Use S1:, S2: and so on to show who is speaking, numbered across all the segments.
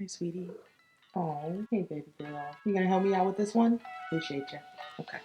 S1: Hi, sweetie. Oh, hey, baby girl. You gonna help me out with this one? Appreciate you. Okay.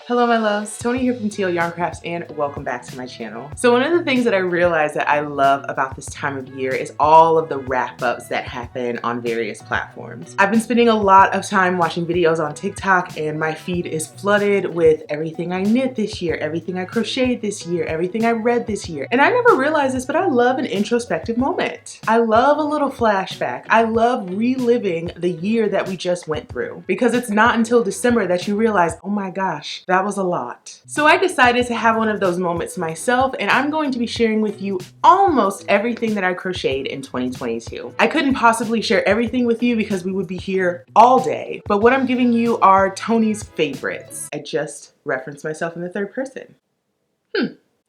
S1: Hello my loves, Tony here from TL Yarn Crafts and welcome back to my channel. So one of the things that I realized that I love about this time of year is all of the wrap-ups that happen on various platforms. I've been spending a lot of time watching videos on TikTok and my feed is flooded with everything I knit this year, everything I crocheted this year, everything I read this year. And I never realized this, but I love an introspective moment. I love a little flashback. I love reliving the year that we just went through because it's not until December that you realize, oh my gosh, that was a lot. So I decided to have one of those moments myself and I'm going to be sharing with you almost everything that I crocheted in 2022. I couldn't possibly share everything with you because we would be here all day, but what I'm giving you are Tony's favorites. I just referenced myself in the third person.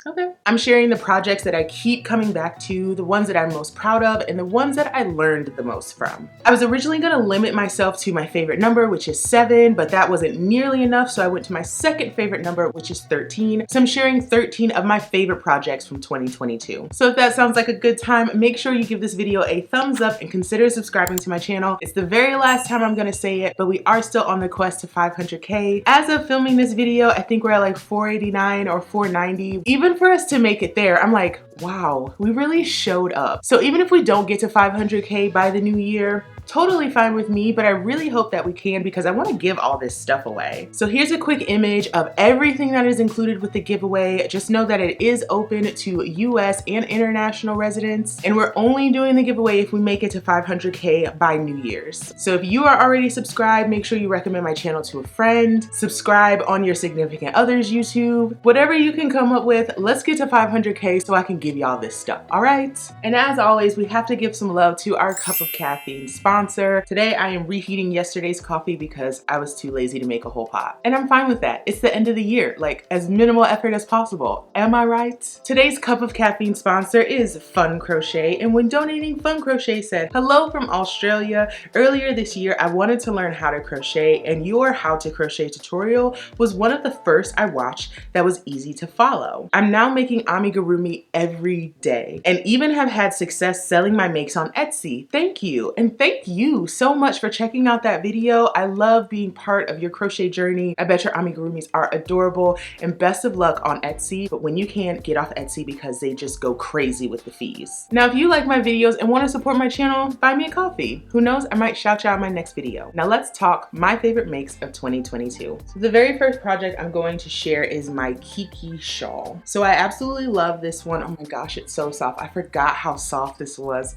S1: Okay. I'm sharing the projects that I keep coming back to, the ones that I'm most proud of, and the ones that I learned the most from. I was originally gonna limit myself to my favorite number, which is 7, but that wasn't nearly enough, so I went to my second favorite number, which is 13. So I'm sharing 13 of my favorite projects from 2022. So if that sounds like a good time, make sure you give this video a thumbs up and consider subscribing to my channel. It's the very last time I'm gonna say it, but we are still on the quest to 500K. As of filming this video, I think we're at like 489 or 490. Even for us to make it there, I'm like, wow, we really showed up. So even if we don't get to 500K by the new year, totally fine with me, but I really hope that we can because I want to give all this stuff away. So here's a quick image of everything that is included with the giveaway. Just know that it is open to US and international residents, and we're only doing the giveaway if we make it to 500K by New Year's. So if you are already subscribed, make sure you recommend my channel to a friend, subscribe on your significant other's YouTube, whatever you can come up with. Let's get to 500K so I can give y'all this stuff, all right? And as always, we have to give some love to our Cup of Caffeine sponsor. Today I am reheating yesterday's coffee because I was too lazy to make a whole pot. And I'm fine with that. It's the end of the year, like as minimal effort as possible. Am I right? Today's Cup of Caffeine sponsor is Fun Crochet, and when donating, Fun Crochet said, hello from Australia. Earlier this year, I wanted to learn how to crochet, and your How to Crochet tutorial was one of the first I watched that was easy to follow. I'm now making amigurumi every day and even have had success selling my makes on Etsy. Thank you. And thank you so much for checking out that video. I love being part of your crochet journey. I bet your amigurumis are adorable, and best of luck on Etsy. But when you can, get off Etsy because they just go crazy with the fees. Now, if you like my videos and want to support my channel, buy me a coffee. Who knows, I might shout you out in my next video. Now let's talk my favorite makes of 2022. So the very first project I'm going to share is my Kiki shawl. So I absolutely love this one. Oh my gosh, it's so soft. I forgot how soft this was.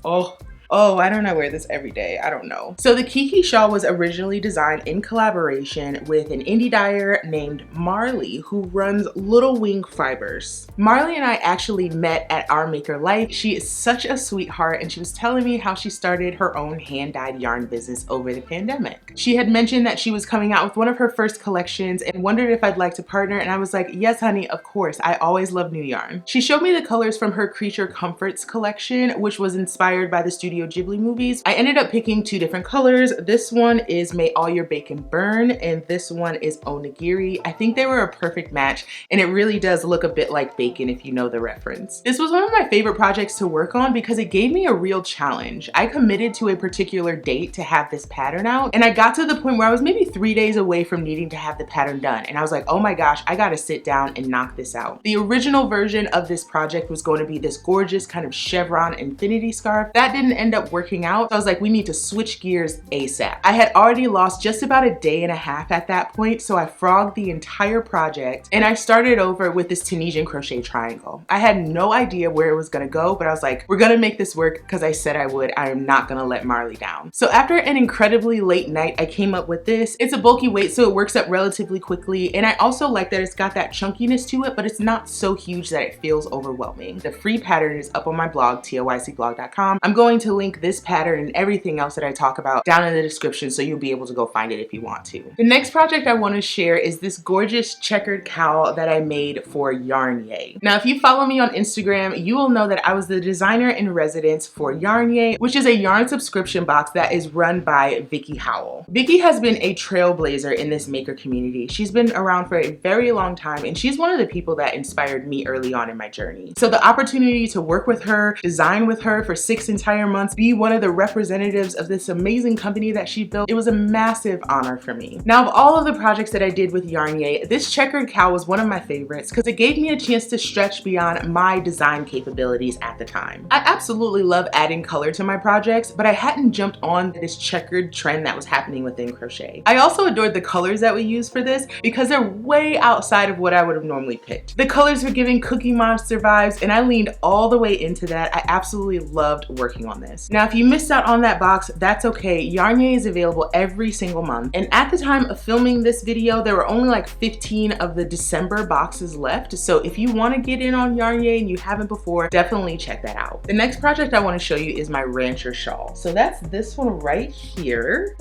S1: Oh, why don't I wear this every day? I don't know. So the Kiki shawl was originally designed in collaboration with an indie dyer named Marley, who runs Little Wing Fibers. Marley and I actually met at Our Maker Life. She is such a sweetheart, and she was telling me how she started her own hand-dyed yarn business over the pandemic. She had mentioned that she was coming out with one of her first collections and wondered if I'd like to partner, and I was like, yes, honey, of course. I always love new yarn. She showed me the colors from her Creature Comforts collection, which was inspired by the Studio Ghibli movies. I ended up picking two different colors. This one is May All Your Bacon Burn, and this one is Onigiri. I think they were a perfect match, and it really does look a bit like bacon if you know the reference. This was one of my favorite projects to work on because it gave me a real challenge. I committed to a particular date to have this pattern out, and I got to the point where I was maybe 3 days away from needing to have the pattern done, and I was like, oh my gosh, I gotta sit down and knock this out. The original version of this project was going to be this gorgeous kind of chevron infinity scarf. That didn't end up working out. So I was like, we need to switch gears ASAP. I had already lost just about a day and a half at that point, so I frogged the entire project and I started over with this Tunisian crochet triangle. I had no idea where it was gonna go, but I was like, we're gonna make this work because I said I would. I am not gonna let Marley down. So after an incredibly late night, I came up with this. It's a bulky weight, so it works up relatively quickly, and I also like that it's got that chunkiness to it, but it's not so huge that it feels overwhelming. The free pattern is up on my blog, TLYCblog.com. I'm going to link this pattern and everything else that I talk about down in the description, so you'll be able to go find it if you want to. The next project I want to share is this gorgeous checkered cowl that I made for Yarn-Yay. Now, if you follow me on Instagram, you will know that I was the designer in residence for Yarn-Yay, which is a yarn subscription box that is run by Vicky Howell. Vicky has been a trailblazer in this maker community. She's been around for a very long time, and she's one of the people that inspired me early on in my journey. So the opportunity to work with her, design with her for 6 entire months, Renaissance, be one of the representatives of this amazing company that she built. It was a massive honor for me. Now, of all of the projects that I did with Yarnier, this checkered cow was one of my favorites because it gave me a chance to stretch beyond my design capabilities at the time. I absolutely love adding color to my projects, but I hadn't jumped on this checkered trend that was happening within crochet. I also adored the colors that we used for this because they're way outside of what I would have normally picked. The colors were giving Cookie Monster vibes, and I leaned all the way into that. I absolutely loved working on this. Now, if you missed out on that box, that's okay. Yarnier is available every single month, and at the time of filming this video, there were only like 15 of the December boxes left. So if you want to get in on Yarnier and you haven't before, definitely check that out. The next project I want to show you is my rancher shawl. So that's this one right here.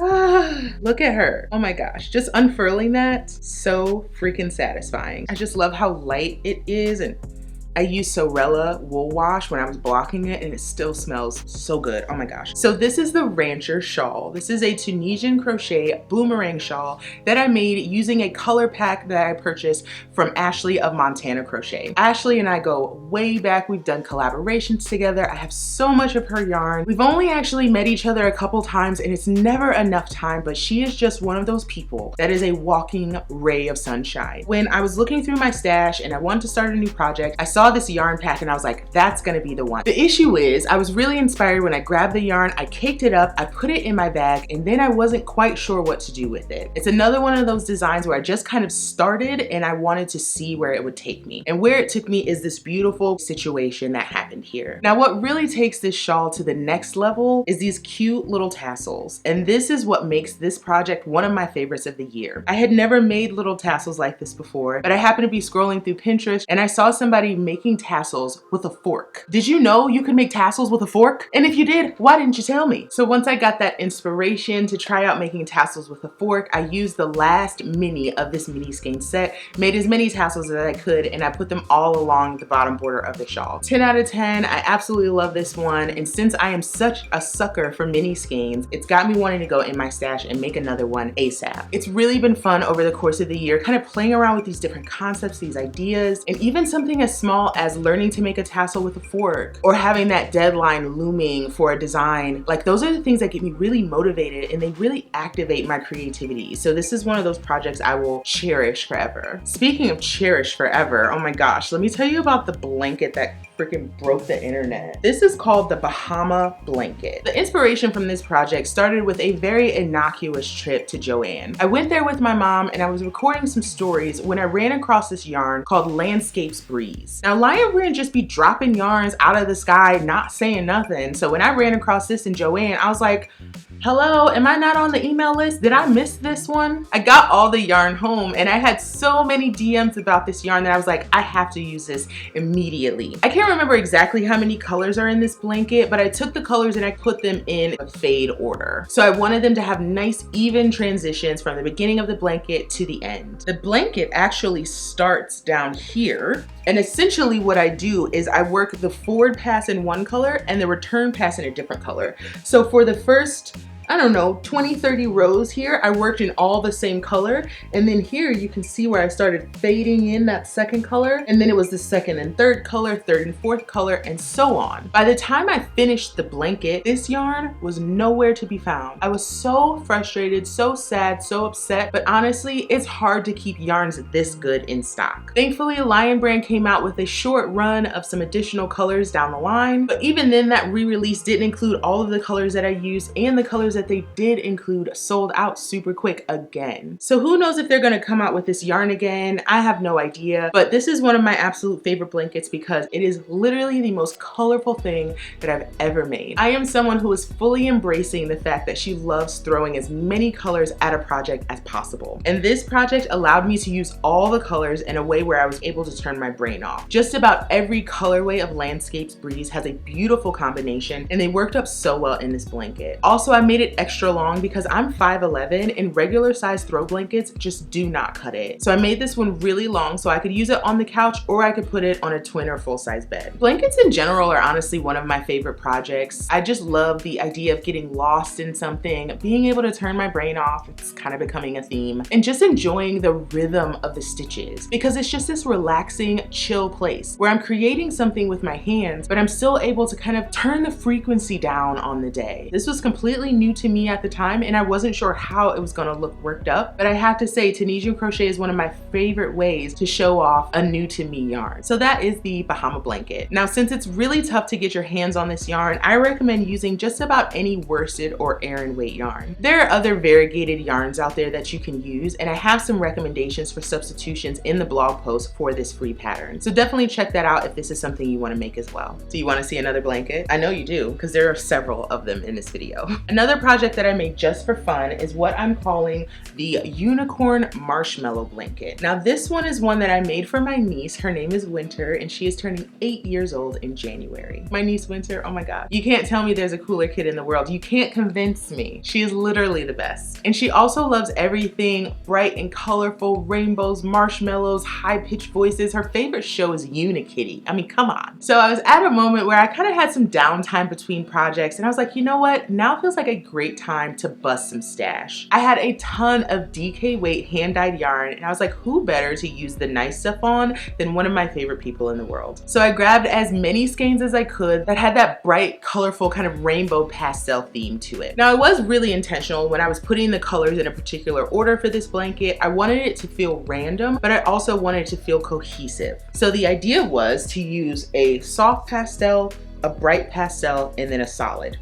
S1: Look at her. Oh my gosh, just unfurling that, so freaking satisfying. I just love how light it is, and I used Sorella wool wash when I was blocking it, and it still smells so good. Oh my gosh. So this is the rancher shawl. This is a Tunisian crochet boomerang shawl that I made using a color pack that I purchased from Ashley of Montana Crochet. Ashley and I go way back. We've done collaborations together. I have so much of her yarn. We've only actually met each other a couple times, and it's never enough time, but she is just one of those people that is a walking ray of sunshine. When I was looking through my stash and I wanted to start a new project, I saw this yarn pack and I was like, that's gonna be the one. The issue is I was really inspired when I grabbed the yarn, I caked it up, I put it in my bag, and then I wasn't quite sure what to do with it. It's another one of those designs where I just kind of started and I wanted to see where it would take me. And where it took me is this beautiful situation that happened here. Now, what really takes this shawl to the next level is these cute little tassels. And this is what makes this project one of my favorites of the year. I had never made little tassels like this before, but I happened to be scrolling through Pinterest and I saw somebody making tassels with a fork. Did you know you could make tassels with a fork? And if you did, why didn't you tell me? So once I got that inspiration to try out making tassels with a fork, I used the last mini of this mini skein set, made as many tassels as I could, and I put them all along the bottom border of the shawl. 10 out of 10, I absolutely love this one. And since I am such a sucker for mini skeins, it's got me wanting to go in my stash and make another one ASAP. It's really been fun over the course of the year, kind of playing around with these different concepts, these ideas, and even something as small as learning to make a tassel with a fork or having that deadline looming for a design. Like, those are the things that get me really motivated and they really activate my creativity. So this is one of those projects I will cherish forever. Speaking of cherish forever, oh my gosh, let me tell you about the blanket that freaking broke the internet. This is called the Bahama blanket. The inspiration from this project started with a very innocuous trip to Joann. I went there with my mom and I was recording some stories when I ran across this yarn called Landscapes Breeze. Now, Lion Brand just be dropping yarns out of the sky, not saying nothing. So when I ran across this in Joann, I was like, hello, am I not on the email list? Did I miss this one? I got all the yarn home and I had so many DMs about this yarn that I was like, I have to use this immediately. I can't remember exactly how many colors are in this blanket, but I took the colors and I put them in a fade order. So I wanted them to have nice, even transitions from the beginning of the blanket to the end. The blanket actually starts down here. And essentially what I do is I work the forward pass in one color and the return pass in a different color. So for the first, I don't know, 20, 30 rows here, I worked in all the same color. And then here you can see where I started fading in that second color. And then it was the second and third color, third and fourth color, and so on. By the time I finished the blanket, this yarn was nowhere to be found. I was so frustrated, so sad, so upset, but honestly, it's hard to keep yarns this good in stock. Thankfully, Lion Brand came out with a short run of some additional colors down the line, but even then that re-release didn't include all of the colors that I used, and the colors that they did include sold out super quick again. So who knows if they're gonna come out with this yarn again? I have no idea, but this is one of my absolute favorite blankets because it is literally the most colorful thing that I've ever made. I am someone who is fully embracing the fact that she loves throwing as many colors at a project as possible. And this project allowed me to use all the colors in a way where I was able to turn my brain off. Just about every colorway of Landscapes Breeze has a beautiful combination and they worked up so well in this blanket. Also, I made it it extra long because I'm 5'11" and regular size throw blankets just do not cut it. So I made this one really long so I could use it on the couch or I could put it on a twin or full size bed. Blankets in general are honestly one of my favorite projects. I just love the idea of getting lost in something, being able to turn my brain off, it's kind of becoming a theme, and just enjoying the rhythm of the stitches because it's just this relaxing, chill place where I'm creating something with my hands, but I'm still able to kind of turn the frequency down on the day. This was completely new to me at the time and I wasn't sure how it was gonna look worked up, but I have to say Tunisian crochet is one of my favorite ways to show off a new to me yarn. So that is the Bahama blanket. Now, since it's really tough to get your hands on this yarn, I recommend using just about any worsted or Aran weight yarn. There are other variegated yarns out there that you can use, and I have some recommendations for substitutions in the blog post for this free pattern. So definitely check that out if this is something you want to make as well. Do you want to see another blanket? I know you do, because there are several of them in this video. Another project that I made just for fun is what I'm calling the unicorn marshmallow blanket. Now this one is one that I made for my niece. Her name is Winter and she is turning 8 years old in January. My niece Winter, oh my god. You can't tell me there's a cooler kid in the world. You can't convince me. She is literally the best. And she also loves everything bright and colorful, rainbows, marshmallows, high-pitched voices. Her favorite show is Unikitty. I mean, come on. So I was at a moment where I kind of had some downtime between projects and I was like, you know what? Now feels like a great time to bust some stash. I had a ton of DK weight hand-dyed yarn and I was like, who better to use the nice stuff on than one of my favorite people in the world. So I grabbed as many skeins as I could that had that bright, colorful kind of rainbow pastel theme to it. Now it was really intentional when I was putting the colors in a particular order for this blanket. I wanted it to feel random, but I also wanted it to feel cohesive. So the idea was to use a soft pastel, a bright pastel, and then a solid.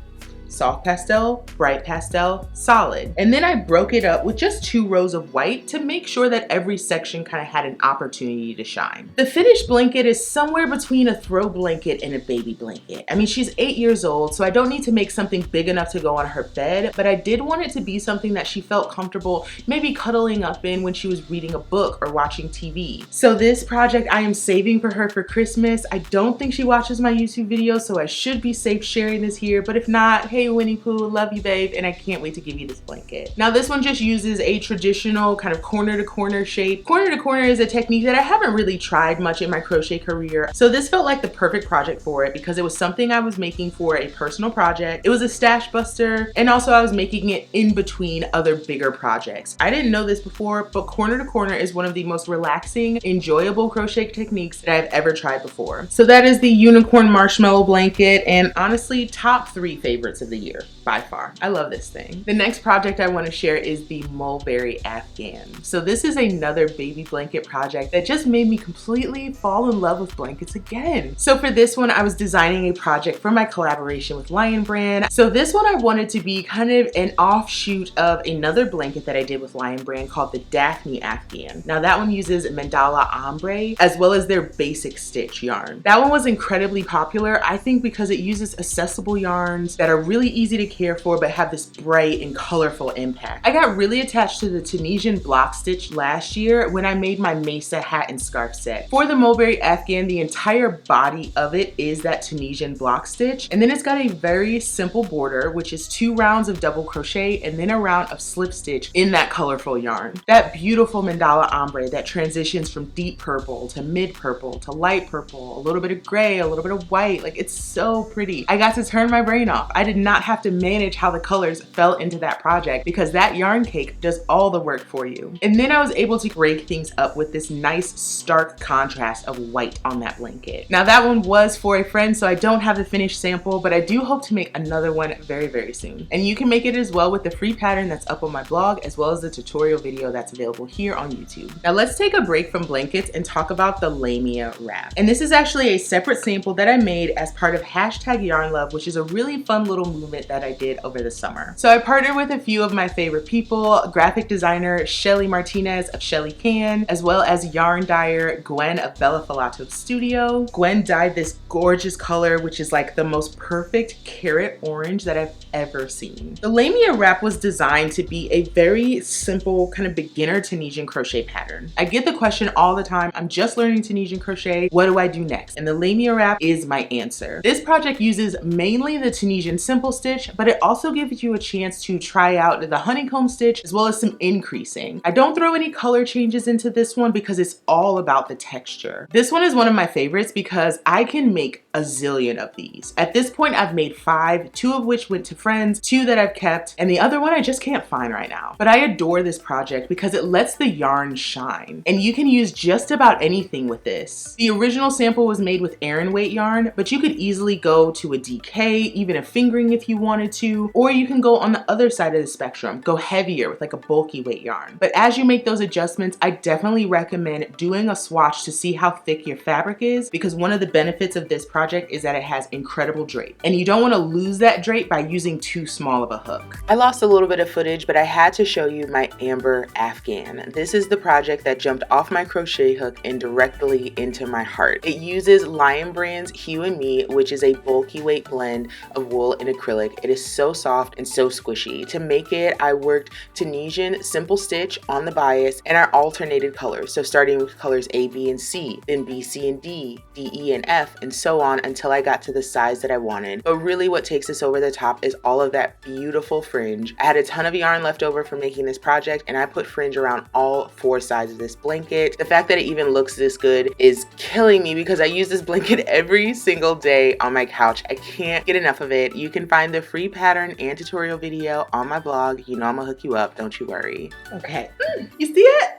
S1: Soft pastel, bright pastel, solid. And then I broke it up with just 2 rows of white to make sure that every section kind of had an opportunity to shine. The finished blanket is somewhere between a throw blanket and a baby blanket. I mean, she's 8 years old, so I don't need to make something big enough to go on her bed, but I did want it to be something that she felt comfortable maybe cuddling up in when she was reading a book or watching TV. So this project I am saving for her for Christmas. I don't think she watches my YouTube videos, so I should be safe sharing this here, but if not, hey Winnie Pooh, love you babe, and I can't wait to give you this blanket. Now this one just uses a traditional kind of corner to corner shape. Corner to corner is a technique that I haven't really tried much in my crochet career, so this felt like the perfect project for it because it was something I was making for a personal project. It was a stash buster, and also I was making it in between other bigger projects. I didn't know this before, but corner to corner is one of the most relaxing, enjoyable crochet techniques that I've ever tried before. So that is the unicorn marshmallow blanket, and honestly top 3 favorites of the year by far. I love this thing. The next project I want to share is the mulberry afghan. So this is another baby blanket project that just made me completely fall in love with blankets again. So for this one I was designing a project for my collaboration with Lion Brand. So this one I wanted to be kind of an offshoot of another blanket that I did with Lion Brand called the Daphne afghan. Now that one uses mandala ombre as well as their basic stitch yarn. That one was incredibly popular, I think, because it uses accessible yarns that are really easy to care for but have this bright and colorful impact. I got really attached to the Tunisian block stitch last year when I made my Mesa hat and scarf set. For the mulberry afghan, the entire body of it is that Tunisian block stitch, and then it's got a very simple border, which is 2 rounds of double crochet and then a round of slip stitch in that colorful yarn. That beautiful mandala ombre that transitions from deep purple to mid purple to light purple, a little bit of gray, a little bit of white, like it's so pretty. I got to turn my brain off. I did not have to manage how the colors fell into that project because that yarn cake does all the work for you. And then I was able to break things up with this nice stark contrast of white on that blanket. Now that one was for a friend, so I don't have the finished sample, but I do hope to make another one very, very soon. And you can make it as well with the free pattern that's up on my blog as well as the tutorial video that's available here on YouTube. Now let's take a break from blankets and talk about the lamia wrap. And this is actually a separate sample that I made as part of #YarnLove, which is a really fun little movement that I did over the summer. So I partnered with a few of my favorite people, graphic designer Shelly Martinez of Shelly Can, as well as yarn dyer Gwen of Bella Filato Studio. Gwen dyed this gorgeous color, which is like the most perfect carrot orange that I've ever seen. The lamia wrap was designed to be a very simple kind of beginner Tunisian crochet pattern. I get the question all the time, I'm just learning Tunisian crochet, what do I do next? And the lamia wrap is my answer. This project uses mainly the Tunisian simple simple stitch, but it also gives you a chance to try out the honeycomb stitch as well as some increasing. I don't throw any color changes into this one because it's all about the texture. This one is one of my favorites because I can make a zillion of these. At this point, I've made 5, 2 of which went to friends, 2 that I've kept, and the other one I just can't find right now. But I adore this project because it lets the yarn shine, and you can use just about anything with this. The original sample was made with Aran weight yarn, but you could easily go to a DK, even a fingering if you wanted to, or you can go on the other side of the spectrum, go heavier with like a bulky weight yarn. But as you make those adjustments, I definitely recommend doing a swatch to see how thick your fabric is, because one of the benefits of this project is that it has incredible drape, and you don't want to lose that drape by using too small of a hook. I lost a little bit of footage, but I had to show you my Amber Afghan. This is the project that jumped off my crochet hook and directly into my heart. It uses Lion Brand's Hue and Me, which is a bulky weight blend of wool and acrylic. It is so soft and so squishy. To make it, I worked Tunisian simple stitch on the bias, and I alternated colors. So starting with colors A, B, and C, then B, C, and D, D, E, and F, and so on until I got to the size that I wanted. But really what takes this over the top is all of that beautiful fringe. I had a ton of yarn left over for making this project, and I put fringe around all 4 sides of this blanket. The fact that it even looks this good is killing me because I use this blanket every single day on my couch. I can't get enough of it. You can find the free pattern and tutorial video on my blog. You know I'm gonna hook you up, don't you worry. Okay, you see it?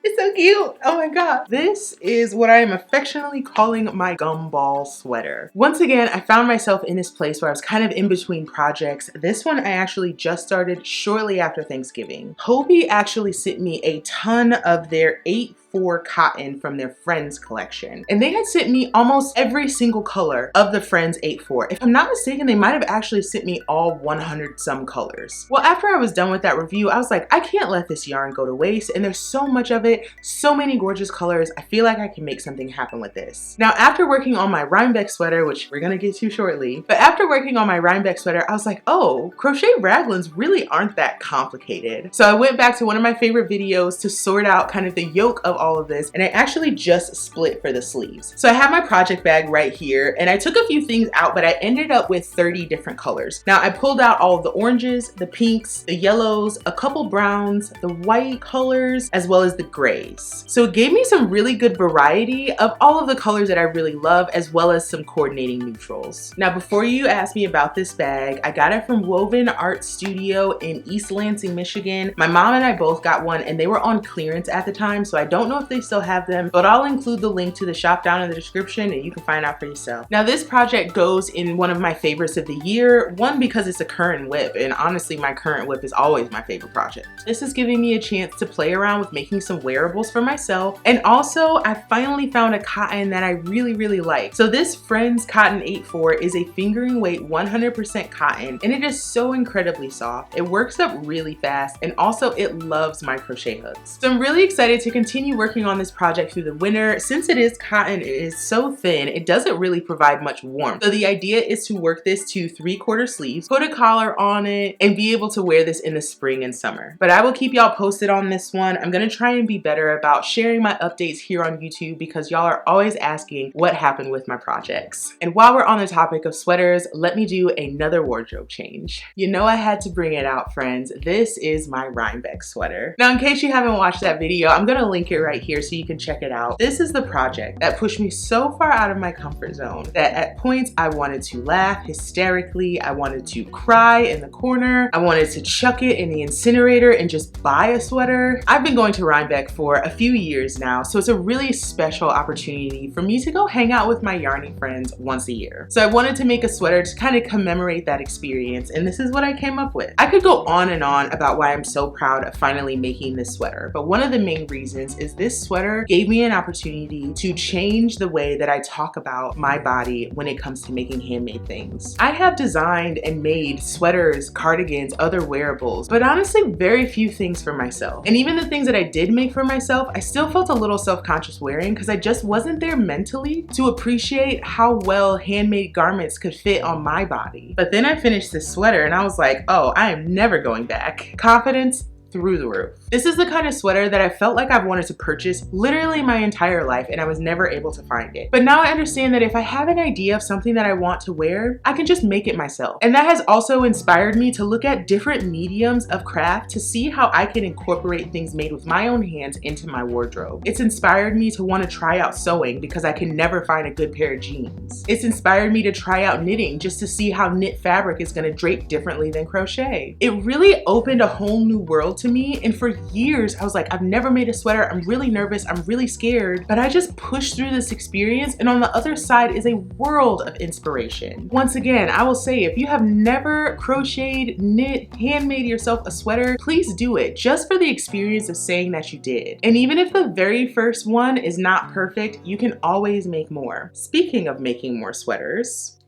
S1: It's so cute. Oh my god. This is what I am affectionately calling my gumball sweater. Once again, I found myself in this place where I was kind of in between projects. This one I actually just started shortly after Thanksgiving. Hobie actually sent me a ton of their 8/4 cotton from their Friends collection. And they had sent me almost every single color of the Friends 8/4. If I'm not mistaken, they might have actually sent me all 100 some colors. Well, after I was done with that review, I was like, I can't let this yarn go to waste, and there's so much of it, so many gorgeous colors. I feel like I can make something happen with this. Now, after working on my Rhinebeck sweater, which we're gonna get to shortly, but after working on my Rhinebeck sweater, I was like, oh, crochet raglans really aren't that complicated. So I went back to one of my favorite videos to sort out kind of the yoke of all of this, and I actually just split for the sleeves. So I have my project bag right here, and I took a few things out, but I ended up with 30 different colors. Now I pulled out all of the oranges, the pinks, the yellows, a couple browns, the white colors, as well as the grays. So it gave me some really good variety of all of the colors that I really love, as well as some coordinating neutrals. Now before you ask me about this bag, I got it from Woven Art Studio in East Lansing, Michigan. My mom and I both got one, and they were on clearance at the time, so I don't know if they still have them, but I'll include the link to the shop down in the description and you can find out for yourself. Now this project goes in one of my favorites of the year, one because it's a current whip, and honestly my current whip is always my favorite project. This is giving me a chance to play around with making some wearables for myself, and also I finally found a cotton that I really like. So this Friends Cotton 8/4 is a fingering weight 100% cotton, and it is so incredibly soft. It works up really fast, and also it loves my crochet hooks. So I'm really excited to continue working on this project through the winter. Since it is cotton, it is so thin, it doesn't really provide much warmth. So the idea is to work this to 3/4 sleeves, put a collar on it, and be able to wear this in the spring and summer. But I will keep y'all posted on this one. I'm gonna try and be better about sharing my updates here on YouTube because y'all are always asking what happened with my projects. And while we're on the topic of sweaters, let me do another wardrobe change. You know I had to bring it out, friends. This is my Rhinebeck sweater. Now in case you haven't watched that video, I'm gonna link it right here so you can check it out. This is the project that pushed me so far out of my comfort zone that at points I wanted to laugh hysterically, I wanted to cry in the corner, I wanted to chuck it in the incinerator and just buy a sweater. I've been going to Rhinebeck for a few years now, so it's a really special opportunity for me to go hang out with my yarny friends once a year. So I wanted to make a sweater to kind of commemorate that experience, and this is what I came up with. I could go on and on about why I'm so proud of finally making this sweater, but one of the main reasons is this sweater gave me an opportunity to change the way that I talk about my body when it comes to making handmade things. I have designed and made sweaters, cardigans, other wearables, but honestly very few things for myself. And even the things that I did make for myself, I still felt a little self-conscious wearing because I just wasn't there mentally to appreciate how well handmade garments could fit on my body. But then I finished this sweater and I was like, oh, I am never going back. Confidence through the roof. This is the kind of sweater that I felt like I've wanted to purchase literally my entire life and I was never able to find it. But now I understand that if I have an idea of something that I want to wear, I can just make it myself. And that has also inspired me to look at different mediums of craft to see how I can incorporate things made with my own hands into my wardrobe. It's inspired me to want to try out sewing because I can never find a good pair of jeans. It's inspired me to try out knitting just to see how knit fabric is going to drape differently than crochet. It really opened a whole new world to me, and for years I was like, I've never made a sweater, I'm really nervous, I'm really scared, but I just pushed through this experience, and on the other side is a world of inspiration. Once again, I will say, if you have never crocheted, knit, handmade yourself a sweater, please do it, just for the experience of saying that you did. And even if the very first one is not perfect, you can always make more. Speaking of making more sweaters,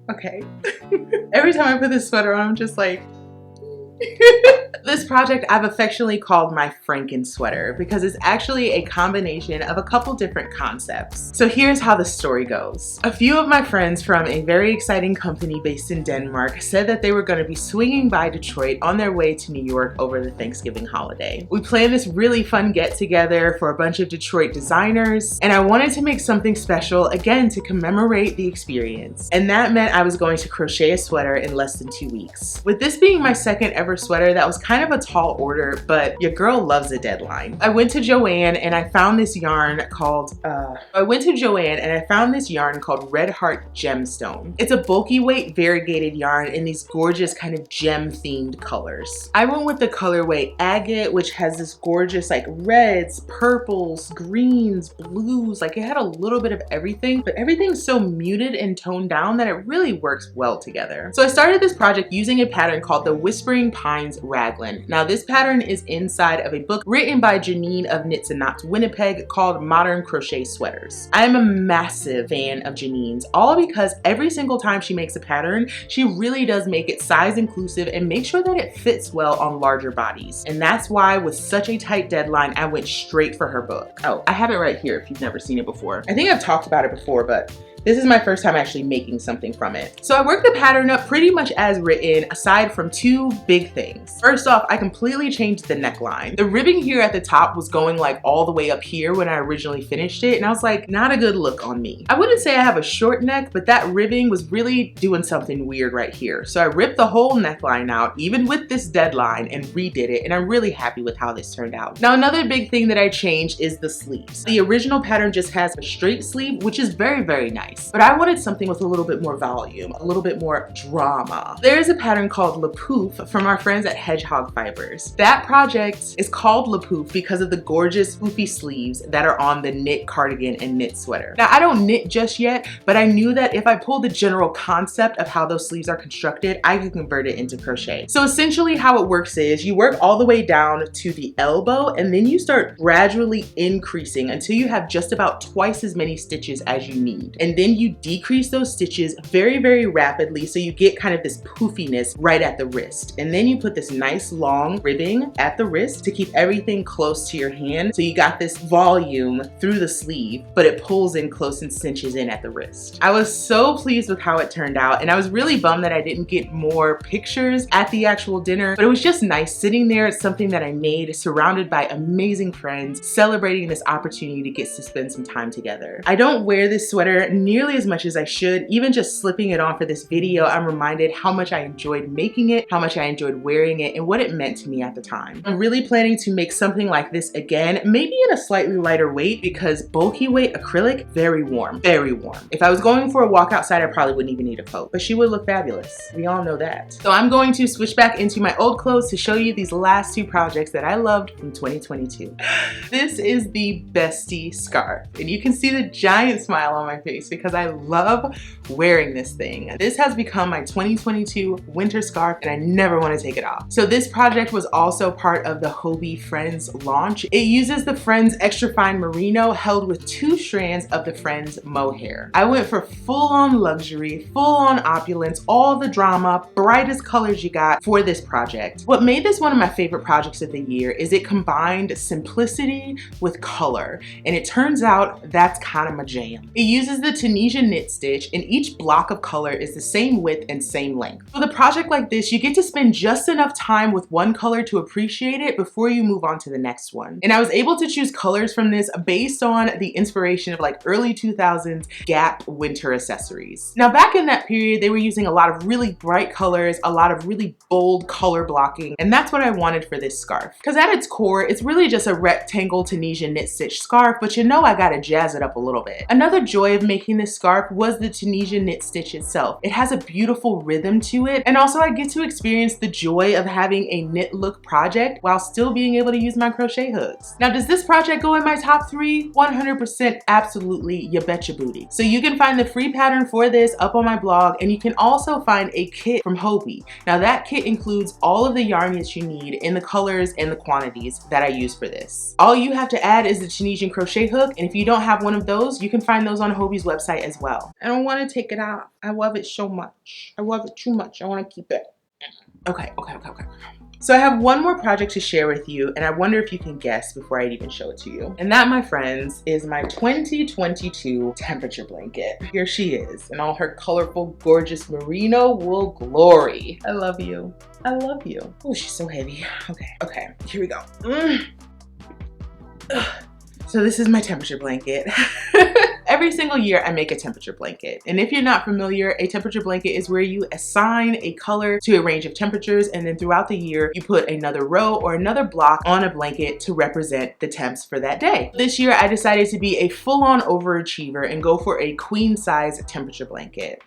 S1: okay. Every time I put this sweater on, I'm just like, this project I've affectionately called my Franken sweater because it's actually a combination of a couple different concepts. So here's how the story goes. A few of my friends from a very exciting company based in Denmark said that they were going to be swinging by Detroit on their way to New York over the Thanksgiving holiday. We planned this really fun get together for a bunch of Detroit designers, and I wanted to make something special again to commemorate the experience. And that meant I was going to crochet a sweater in less than 2 weeks. With this being my second ever sweater, that was kind of a tall order, but your girl loves a deadline. I went to Joann and I found this yarn called Red Heart Gemstone. It's a bulky weight variegated yarn in these gorgeous kind of gem themed colors. I went with the colorway Agate, which has this gorgeous like reds, purples, greens, blues, like it had a little bit of everything, but everything's so muted and toned down that it really works well together. So I started this project using a pattern called the Whispering Pines Raglan. Now this pattern is inside of a book written by Janine of Knits and Knots Winnipeg called Modern Crochet Sweaters. I am a massive fan of Janine's, all because every single time she makes a pattern, she really does make it size inclusive and make sure that it fits well on larger bodies. And that's why with such a tight deadline, I went straight for her book. Oh, I have it right here if you've never seen it before. I think I've talked about it before, but this is my first time actually making something from it. So I worked the pattern up pretty much as written, aside from two big things. First off, I completely changed the neckline. The ribbing here at the top was going like all the way up here when I originally finished it, and I was like, not a good look on me. I wouldn't say I have a short neck, but that ribbing was really doing something weird right here. So I ripped the whole neckline out, even with this deadline, and redid it, and I'm really happy with how this turned out. Now another big thing that I changed is the sleeves. The original pattern just has a straight sleeve, which is very, very nice. But I wanted something with a little bit more volume, a little bit more drama. There is a pattern called Le Pouf from our friends at Hedgehog Fibers. That project is called Le Pouf because of the gorgeous poofy sleeves that are on the knit cardigan and knit sweater. Now I don't knit just yet, but I knew that if I pulled the general concept of how those sleeves are constructed, I could convert it into crochet. So essentially how it works is you work all the way down to the elbow and then you start gradually increasing until you have just about twice as many stitches as you need. And then you decrease those stitches very, very rapidly so you get kind of this poofiness right at the wrist. And then you put this nice long ribbing at the wrist to keep everything close to your hand. So you got this volume through the sleeve, but it pulls in close and cinches in at the wrist. I was so pleased with how it turned out, and I was really bummed that I didn't get more pictures at the actual dinner, but it was just nice sitting there. It's something that I made surrounded by amazing friends, celebrating this opportunity to get to spend some time together. I don't wear this sweater nearly as much as I should. Even just slipping it on for this video, I'm reminded how much I enjoyed making it, how much I enjoyed wearing it, and what it meant to me at the time. I'm really planning to make something like this again, maybe in a slightly lighter weight because bulky weight acrylic, very warm, very warm. If I was going for a walk outside, I probably wouldn't even need a coat, but she would look fabulous. We all know that. So I'm going to switch back into my old clothes to show you these last two projects that I loved from 2022. This is the Bestie scarf, and you can see the giant smile on my face because I love wearing this thing. This has become my 2022 winter scarf and I never want to take it off. So this project was also part of the Hobbii Friends launch. It uses the Friends Extra Fine Merino held with 2 strands of the Friends mohair. I went for full-on luxury, full-on opulence, all the drama, brightest colors you got for this project. What made this one of my favorite projects of the year is it combined simplicity with color, and it turns out that's kind of my jam. It uses the Tunisian knit stitch, and each block of color is the same width and same length. With a project like this, you get to spend just enough time with one color to appreciate it before you move on to the next one. And I was able to choose colors from this based on the inspiration of like early 2000s Gap winter accessories. Now back in that period, they were using a lot of really bright colors, a lot of really bold color blocking, and that's what I wanted for this scarf. Because at its core, it's really just a rectangle Tunisian knit stitch scarf, but you know I gotta jazz it up a little bit. Another joy of making this scarf was the Tunisian knit stitch itself. It has a beautiful rhythm to it, and also I get to experience the joy of having a knit look project while still being able to use my crochet hooks. Now, does this project go in my top 3? 100% absolutely, you betcha booty. So you can find the free pattern for this up on my blog, and you can also find a kit from Hobbii. Now that kit includes all of the yarn that you need in the colors and the quantities that I use for this. All you have to add is the Tunisian crochet hook, and if you don't have one of those, you can find those on Hobbii's website as well. I don't want to take it off. I love it so much. I love it too much. I want to keep it. Okay. So I have one more project to share with you, and I wonder if you can guess before I even show it to you. And that, my friends, is my 2022 temperature blanket. Here she is in all her colorful, gorgeous merino wool glory. I love you. I love you. Oh, she's so heavy. Okay, here we go. So this is my temperature blanket. Every single year I make a temperature blanket. And if you're not familiar, a temperature blanket is where you assign a color to a range of temperatures, and then throughout the year you put another row or another block on a blanket to represent the temps for that day. This year I decided to be a full-on overachiever and go for a queen size temperature blanket.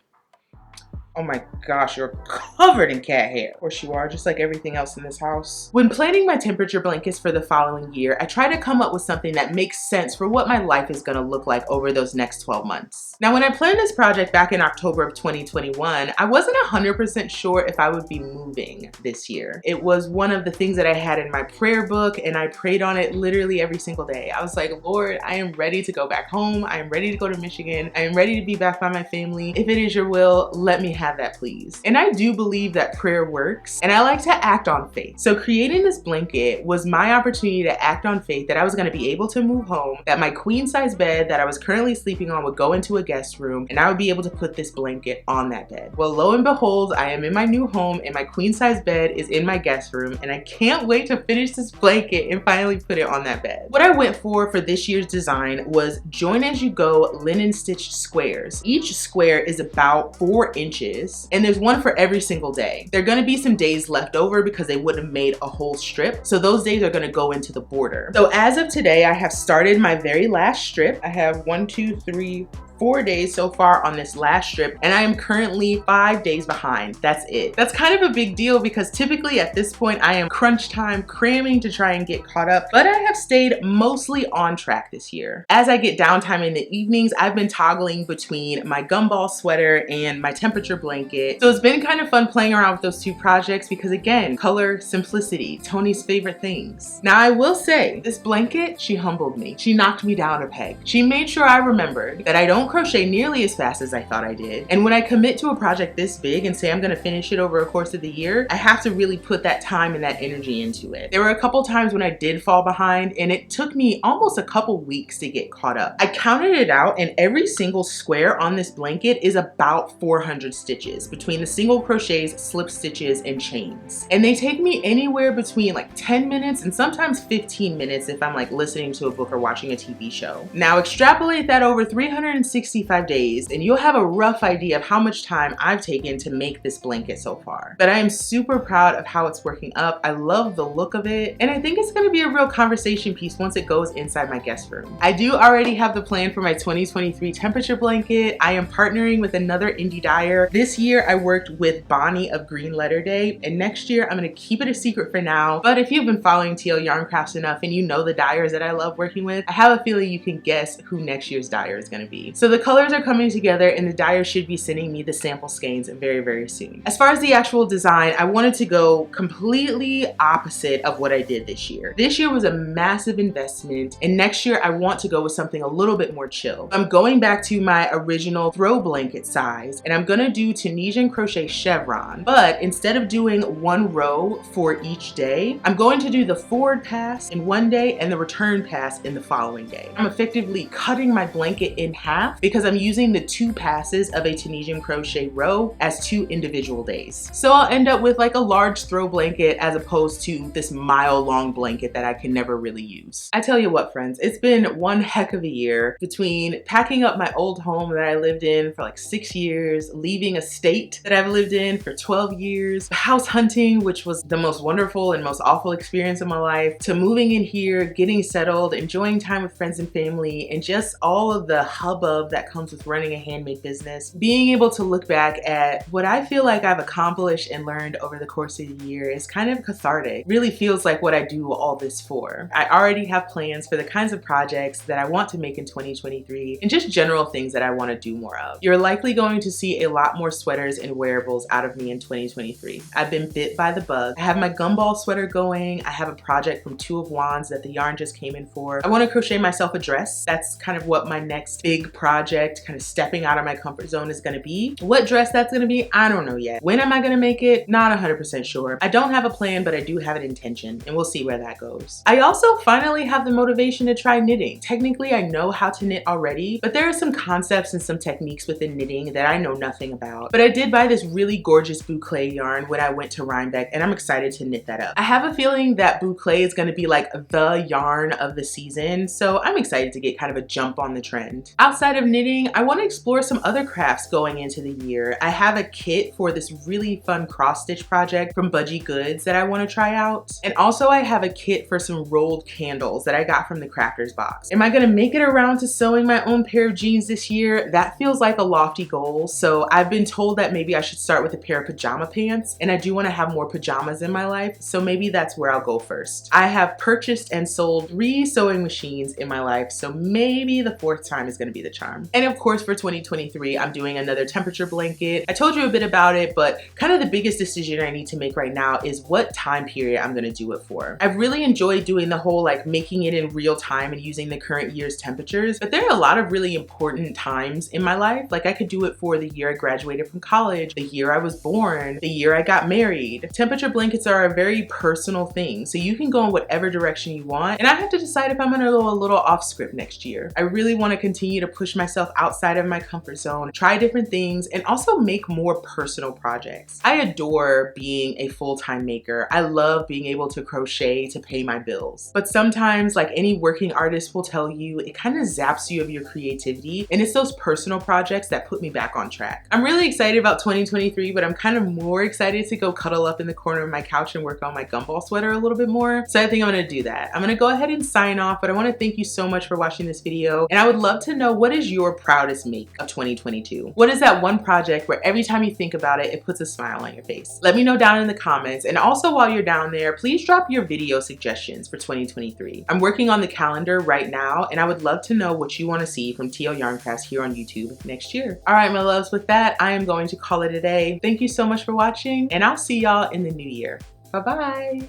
S1: Oh my gosh, you're covered in cat hair. Of course you are, just like everything else in this house. When planning my temperature blankets for the following year, I try to come up with something that makes sense for what my life is gonna look like over those next 12 months. Now, when I planned this project back in October of 2021, I wasn't 100% sure if I would be moving this year. It was one of the things that I had in my prayer book, and I prayed on it literally every single day. I was like, Lord, I am ready to go back home. I am ready to go to Michigan. I am ready to be back by my family. If it is your will, let me have that, please. And I do believe that prayer works, and I like to act on faith. So creating this blanket was my opportunity to act on faith that I was going to be able to move home, that my queen size bed that I was currently sleeping on would go into a guest room, and I would be able to put this blanket on that bed. Well, lo and behold, I am in my new home, and my queen size bed is in my guest room, and I can't wait to finish this blanket and finally put it on that bed. What I went for this year's design was join as you go linen stitched squares. Each square is about 4 inches, and there's one for every single day. There are going to be some days left over because they wouldn't have made a whole strip, so those days are going to go into the border. So as of today, I have started my very last strip. I have 4 days so far on this last strip, and I am currently 5 days behind. That's it. That's kind of a big deal because typically at this point I am crunch time cramming to try and get caught up, but I have stayed mostly on track this year. As I get downtime in the evenings, I've been toggling between my gumball sweater and my temperature blanket. So it's been kind of fun playing around with those two projects because, again, color, simplicity, Tony's favorite things. Now I will say, this blanket, she humbled me. She knocked me down a peg. She made sure I remembered that I don't crochet nearly as fast as I thought I did. And when I commit to a project this big and say I'm gonna finish it over a course of the year, I have to really put that time and that energy into it. There were a couple times when I did fall behind, and it took me almost a couple weeks to get caught up. I counted it out, and every single square on this blanket is about 400 stitches between the single crochets, slip stitches, and chains. And they take me anywhere between like 10 minutes and sometimes 15 minutes if I'm like listening to a book or watching a TV show. Now extrapolate that over 365 days and you'll have a rough idea of how much time I've taken to make this blanket so far. But I am super proud of how it's working up. I love the look of it, and I think it's gonna be a real conversation piece once it goes inside my guest room. I do already have the plan for my 2023 temperature blanket. I am partnering with another indie dyer. This year I worked with Bonnie of Green Letter Day, and next year I'm gonna keep it a secret for now. But if you've been following TL Yarn Crafts enough and you know the dyers that I love working with, I have a feeling you can guess who next year's dyer is gonna be. So the colors are coming together, and the dyer should be sending me the sample skeins very, very soon. As far as the actual design, I wanted to go completely opposite of what I did this year. This year was a massive investment, and next year I want to go with something a little bit more chill. I'm going back to my original throw blanket size, and I'm gonna do Tunisian crochet chevron, but instead of doing one row for each day, I'm going to do the forward pass in one day and the return pass in the following day. I'm effectively cutting my blanket in half half because I'm using the 2 passes of a Tunisian crochet row as 2 individual days. So I'll end up with like a large throw blanket as opposed to this mile-long blanket that I can never really use. I tell you what, friends, it's been one heck of a year between packing up my old home that I lived in for like 6 years, leaving a state that I've lived in for 12 years, house hunting, which was the most wonderful and most awful experience of my life, to moving in here, getting settled, enjoying time with friends and family, and just all of the hubbub that comes with running a handmade business. Being able to look back at what I feel like I've accomplished and learned over the course of the year is kind of cathartic. Really feels like what I do all this for. I already have plans for the kinds of projects that I want to make in 2023 and just general things that I want to do more of. You're likely going to see a lot more sweaters and wearables out of me in 2023. I've been bit by the bug. I have my gumball sweater going. I have a project from 2 of Wands that the yarn just came in for. I want to crochet myself a dress. That's kind of what my next big project, kind of stepping out of my comfort zone, is going to be. What dress that's going to be, I don't know yet. When am I going to make it? Not 100% sure. I don't have a plan, but I do have an intention, and we'll see where that goes. I also finally have the motivation to try knitting. Technically, I know how to knit already, but there are some concepts and some techniques within knitting that I know nothing about. But I did buy this really gorgeous boucle yarn when I went to Rhinebeck, and I'm excited to knit that up. I have a feeling that boucle is going to be like the yarn of the season, so I'm excited to get kind of a jump on the trend. Outside of knitting, I want to explore some other crafts going into the year. I have a kit for this really fun cross stitch project from Budgie Goods that I want to try out, and also I have a kit for some rolled candles that I got from the crafters box. Am I going to make it around to sewing my own pair of jeans this year? That feels like a lofty goal, so I've been told that maybe I should start with a pair of pajama pants, and I do want to have more pajamas in my life, so maybe that's where I'll go first. I have purchased and sold 3 sewing machines in my life, so maybe the 4th time is going to be the charm. And of course, for 2023, I'm doing another temperature blanket. I told you a bit about it, but kind of the biggest decision I need to make right now is what time period I'm going to do it for. I've really enjoyed doing the whole like making it in real time and using the current year's temperatures, but there are a lot of really important times in my life. Like I could do it for the year I graduated from college, the year I was born, the year I got married. Temperature blankets are a very personal thing, so you can go in whatever direction you want, and I have to decide if I'm going to go a little off script next year. I really want to continue to push myself outside of my comfort zone, try different things, and also make more personal projects. I adore being a full-time maker. I love being able to crochet to pay my bills, but sometimes, like any working artist will tell you, it kind of zaps you of your creativity, and it's those personal projects that put me back on track. I'm really excited about 2023, but I'm kind of more excited to go cuddle up in the corner of my couch and work on my gumball sweater a little bit more. So I think I'm gonna do that. I'm gonna go ahead and sign off, but I want to thank you so much for watching this video, and I would love to know, what is your proudest make of 2022? What is that one project where every time you think about it, it puts a smile on your face? Let me know down in the comments, and also while you're down there, please drop your video suggestions for 2023. I'm working on the calendar right now, and I would love to know what you want to see from TL Yarn Crafts here on YouTube next year. All right, my loves, with that, I am going to call it a day. Thank you so much for watching, and I'll see y'all in the new year. Bye-bye.